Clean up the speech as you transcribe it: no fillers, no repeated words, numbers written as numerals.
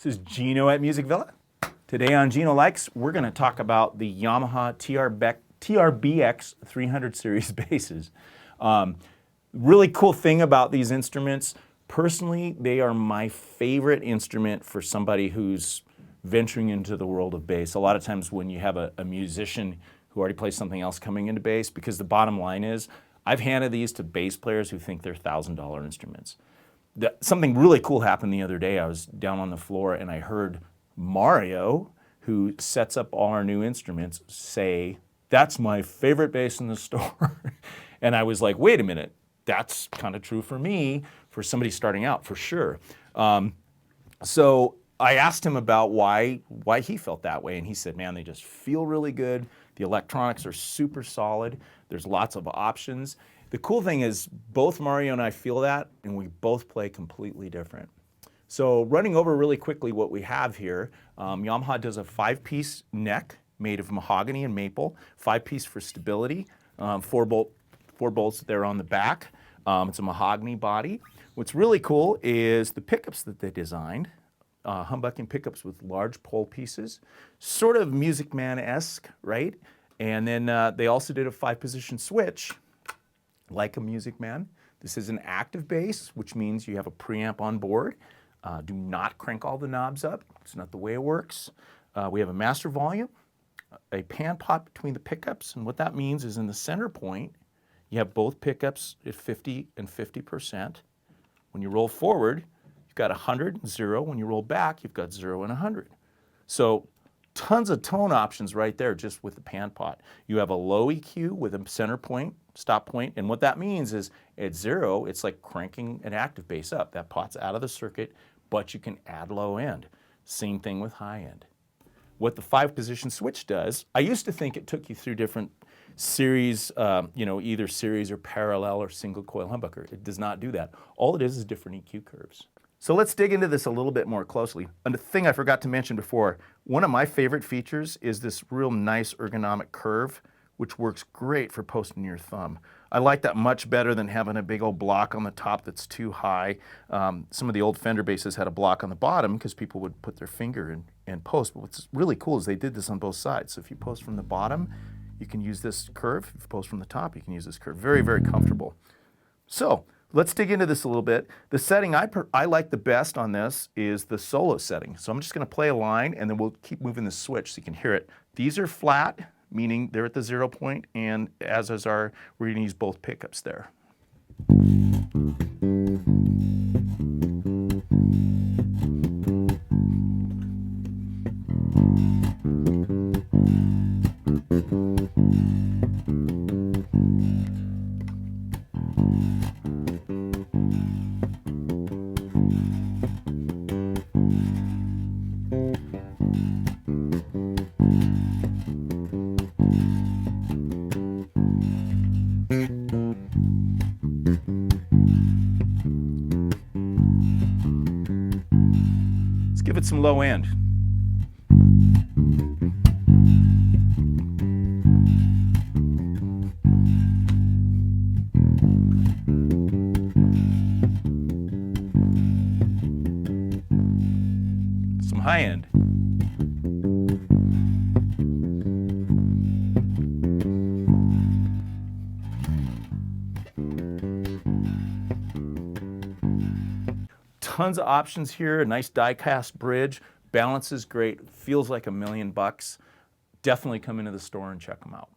This is Geno at Music Villa. Today on Geno Likes, we're going to talk about the Yamaha TRBX300 Series basses. Really cool thing about these instruments, personally, they are my favorite instrument for somebody who's venturing into the world of bass. A lot of times when you have a musician who already plays something else coming into bass, because the bottom line is, I've handed these to bass players who think they're $1,000 instruments. Something really cool happened the other day. I was down on the floor and I heard Mario, who sets up all our new instruments, say, "That's my favorite bass in the store." And I was like, wait a minute, that's kind of true for me, for somebody starting out, for sure. So I asked him about why he felt that way, and he said, man, they just feel really good. The electronics are super solid. There's lots of options. The cool thing is both Mario and I feel that, and we both play completely different. So running over really quickly what we have here, Yamaha does a 5-piece neck made of mahogany and maple, 5-piece for stability, 4 bolts there on the back. It's a mahogany body. What's really cool is the pickups that they designed, humbucking pickups with large pole pieces, sort of Music Man-esque, right? And then they also did a 5-position switch, like a Music Man. This is an active bass, which means you have a preamp on board. Do not crank all the knobs up. It's not the way it works. We have a master volume, a pan pot between the pickups, and what that means is in the center point, you have both pickups at 50 and 50%. When you roll forward, you've got 100 and 0. When you roll back, you've got 0 and 100. So tons of tone options right there just with the pan pot. You have a low EQ with a center point, stop point, and what that means is at 0, it's like cranking an active bass up. That pot's out of the circuit, but you can add low end. Same thing with high end. What the 5-position switch does, I used to think it took you through different series, either series or parallel or single coil humbucker. It does not do that. All it is different EQ curves. So let's dig into this a little bit more closely. And the thing I forgot to mention before, one of my favorite features is this real nice ergonomic curve, which works great for posting your thumb. I like that much better than having a big old block on the top that's too high. Some of the old Fender basses had a block on the bottom because people would put their finger in and post. But what's really cool is they did this on both sides. So if you post from the bottom, you can use this curve. If you post from the top, you can use this curve. Very, very comfortable. So let's dig into this a little bit. The setting I like the best on this is the solo setting. So I'm just going to play a line, and then we'll keep moving the switch so you can hear it. These are flat, meaning they're at the 0 point, and as is our, we're going to use both pickups there. Give it some low end. Some high end. Tons of options here, a nice die-cast bridge, balance is great, feels like $1,000,000. Definitely come into the store and check them out.